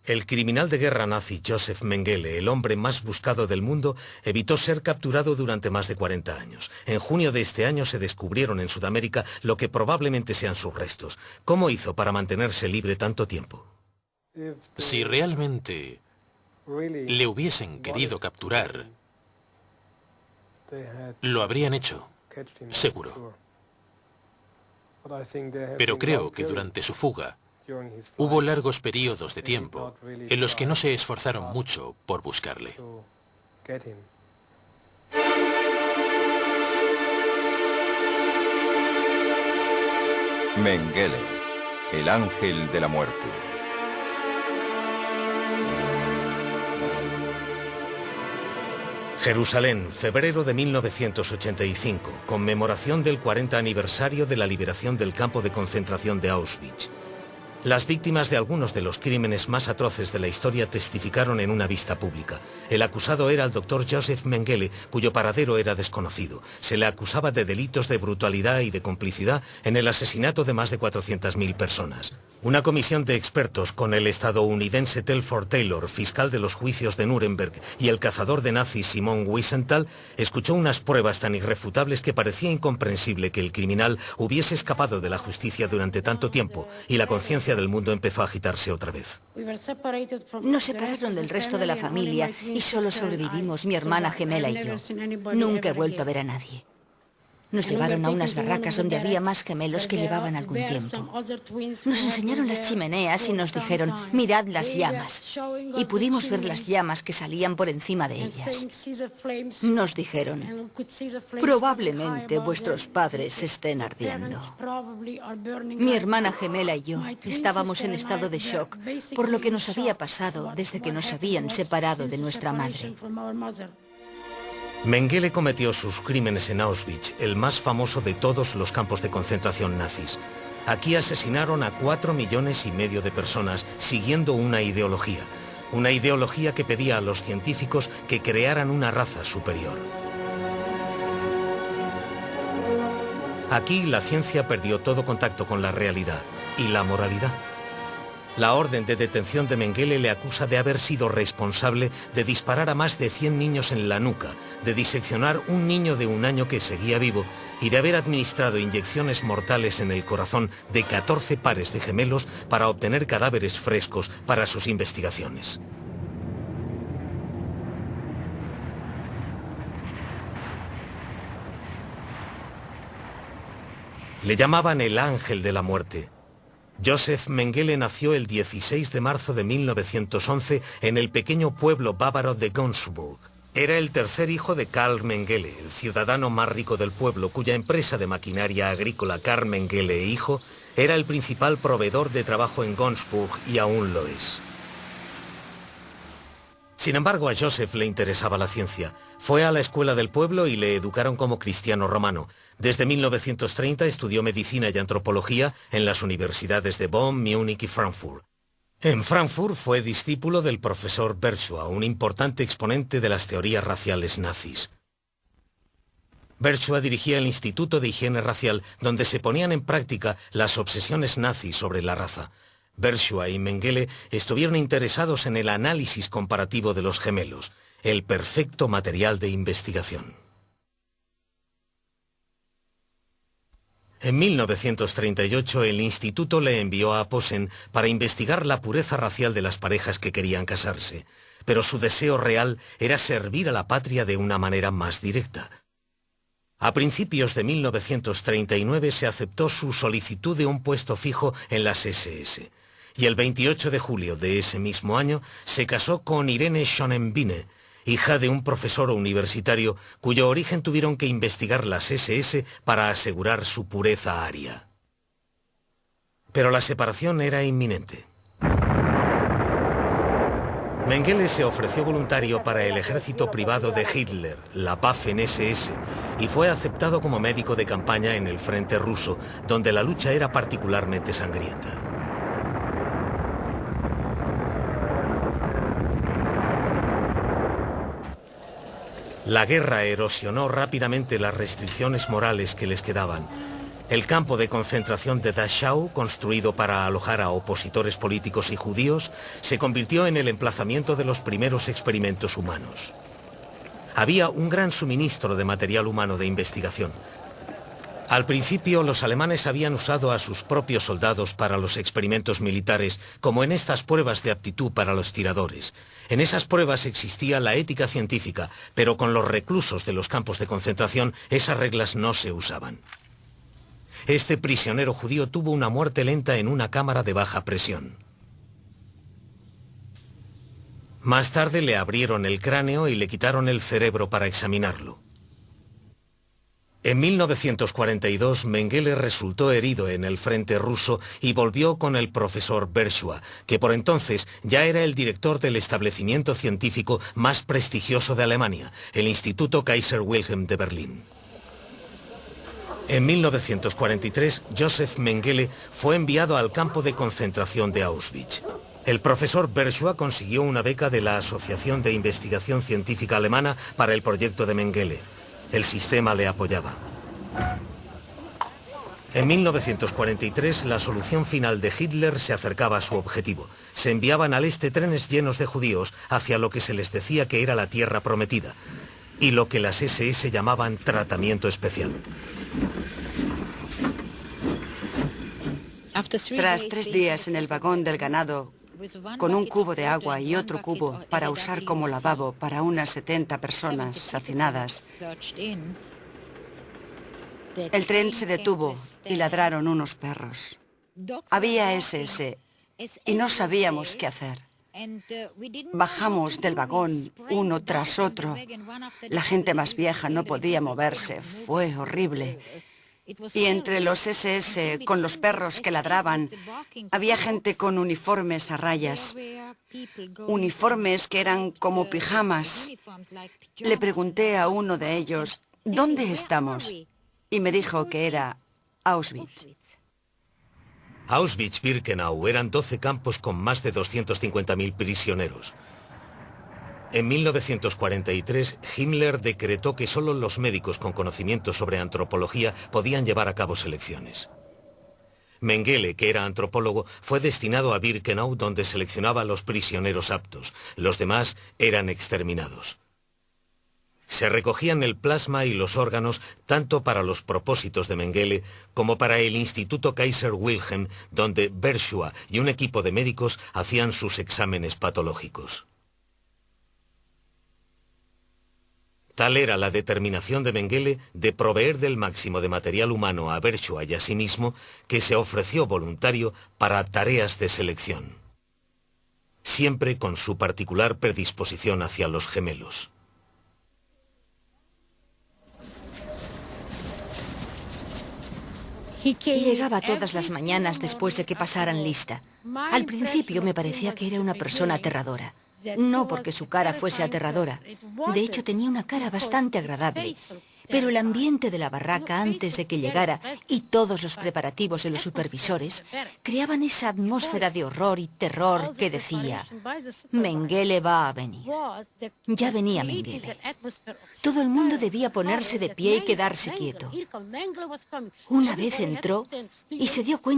El criminal de guerra nazi Josef Mengele, el hombre más buscado del mundo, evitó ser capturado durante más de 40 años. En junio de este año se descubrieron en Sudamérica lo que probablemente sean sus restos. ¿Cómo hizo para mantenerse libre tanto tiempo? Si realmente le hubiesen querido capturar, lo habrían hecho, seguro. Pero creo que durante su fuga hubo largos periodos de tiempo en los que no se esforzaron mucho por buscarle. Mengele, el ángel de la muerte. Jerusalén, febrero de 1985, conmemoración del 40 aniversario de la liberación del campo de concentración de Auschwitz. Las víctimas de algunos de los crímenes más atroces de la historia testificaron en una vista pública. El acusado era el doctor Josef Mengele, cuyo paradero era desconocido. Se le acusaba de delitos de brutalidad y de complicidad en el asesinato de más de 400.000 personas. Una comisión de expertos con el estadounidense Telford Taylor, fiscal de los juicios de Nuremberg, y el cazador de nazis Simon Wiesenthal, escuchó unas pruebas tan irrefutables que parecía incomprensible que el criminal hubiese escapado de la justicia durante tanto tiempo, y la conciencia del mundo empezó a agitarse otra vez. Nos separaron del resto de la familia y solo sobrevivimos mi hermana gemela y yo. Nunca he vuelto a ver a nadie. Nos llevaron a unas barracas donde había más gemelos que llevaban algún tiempo. Nos enseñaron las chimeneas y nos dijeron, mirad las llamas. Y pudimos ver las llamas que salían por encima de ellas. Nos dijeron, probablemente vuestros padres estén ardiendo. Mi hermana gemela y yo estábamos en estado de shock por lo que nos había pasado desde que nos habían separado de nuestra madre. Mengele cometió sus crímenes en Auschwitz, el más famoso de todos los campos de concentración nazis. Aquí asesinaron a 4,5 millones de personas siguiendo una ideología que pedía a los científicos que crearan una raza superior. Aquí la ciencia perdió todo contacto con la realidad y la moralidad. La orden de detención de Mengele le acusa de haber sido responsable de disparar a más de 100 niños en la nuca, de diseccionar un niño de 1 año que seguía vivo y de haber administrado inyecciones mortales en el corazón de 14 pares de gemelos para obtener cadáveres frescos para sus investigaciones. Le llamaban el ángel de la muerte. Josef Mengele nació el 16 de marzo de 1911 en el pequeño pueblo bávaro de Günzburg. Era el tercer hijo de Karl Mengele, el ciudadano más rico del pueblo, cuya empresa de maquinaria agrícola Karl Mengele e Hijo era el principal proveedor de trabajo en Günzburg y aún lo es. Sin embargo, a Josef le interesaba la ciencia. Fue a la escuela del pueblo y le educaron como cristiano romano. Desde 1930 estudió medicina y antropología en las universidades de Bonn, Múnich y Frankfurt. En Frankfurt fue discípulo del profesor Bersua, un importante exponente de las teorías raciales nazis. Bersua dirigía el Instituto de Higiene Racial, donde se ponían en práctica las obsesiones nazis sobre la raza. Bersua y Mengele estuvieron interesados en el análisis comparativo de los gemelos, el perfecto material de investigación. En 1938 el instituto le envió a Posen para investigar la pureza racial de las parejas que querían casarse, pero su deseo real era servir a la patria de una manera más directa. A principios de 1939 se aceptó su solicitud de un puesto fijo en las SS. Y el 28 de julio de ese mismo año se casó con Irene Schonenbeine, hija de un profesor universitario cuyo origen tuvieron que investigar las SS para asegurar su pureza aria. Pero la separación era inminente. Mengele se ofreció voluntario para el ejército privado de Hitler, la Waffen-SS, y fue aceptado como médico de campaña en el frente ruso, donde la lucha era particularmente sangrienta. La guerra erosionó rápidamente las restricciones morales que les quedaban. El campo de concentración de Dachau, construido para alojar a opositores políticos y judíos, se convirtió en el emplazamiento de los primeros experimentos humanos. Había un gran suministro de material humano de investigación. Al principio, los alemanes habían usado a sus propios soldados para los experimentos militares, como en estas pruebas de aptitud para los tiradores. En esas pruebas existía la ética científica, pero con los reclusos de los campos de concentración, esas reglas no se usaban. Este prisionero judío tuvo una muerte lenta en una cámara de baja presión. Más tarde le abrieron el cráneo y le quitaron el cerebro para examinarlo. En 1942, Mengele resultó herido en el frente ruso y volvió con el profesor Berchua, que por entonces ya era el director del establecimiento científico más prestigioso de Alemania, el Instituto Kaiser Wilhelm de Berlín. En 1943, Joseph Mengele fue enviado al campo de concentración de Auschwitz. El profesor Berchua consiguió una beca de la Asociación de Investigación Científica Alemana para el proyecto de Mengele. El sistema le apoyaba. En 1943, la solución final de Hitler se acercaba a su objetivo. Se enviaban al este trenes llenos de judíos hacia lo que se les decía que era la tierra prometida, y lo que las SS llamaban tratamiento especial. Tras 3 días en el vagón del ganado, con un cubo de agua y otro cubo para usar como lavabo para unas 70 personas hacinadas, el tren se detuvo y ladraron unos perros. Había SS y no sabíamos qué hacer. Bajamos del vagón uno tras otro. La gente más vieja no podía moverse. Fue horrible. Y entre los SS, con los perros que ladraban, había gente con uniformes a rayas. Uniformes que eran como pijamas. Le pregunté a uno de ellos, ¿dónde estamos? Y me dijo que era Auschwitz. Auschwitz-Birkenau eran 12 campos con más de 250.000 prisioneros. En 1943, Himmler decretó que solo los médicos con conocimiento sobre antropología podían llevar a cabo selecciones. Mengele, que era antropólogo, fue destinado a Birkenau, donde seleccionaba a los prisioneros aptos. Los demás eran exterminados. Se recogían el plasma y los órganos tanto para los propósitos de Mengele como para el Instituto Kaiser Wilhelm, donde Berchua y un equipo de médicos hacían sus exámenes patológicos. Tal era la determinación de Mengele de proveer del máximo de material humano a Berchua y a sí mismo, que se ofreció voluntario para tareas de selección. Siempre con su particular predisposición hacia los gemelos. Llegaba todas las mañanas después de que pasaran lista. Al principio me parecía que era una persona aterradora. No porque su cara fuese aterradora. De hecho, tenía una cara bastante agradable. Pero el ambiente de la barraca antes de que llegara y todos los preparativos de los supervisores creaban esa atmósfera de horror y terror que decía: Mengele va a venir. Ya venía Mengele. Todo el mundo debía ponerse de pie y quedarse quieto. Una vez entró y se dio cuenta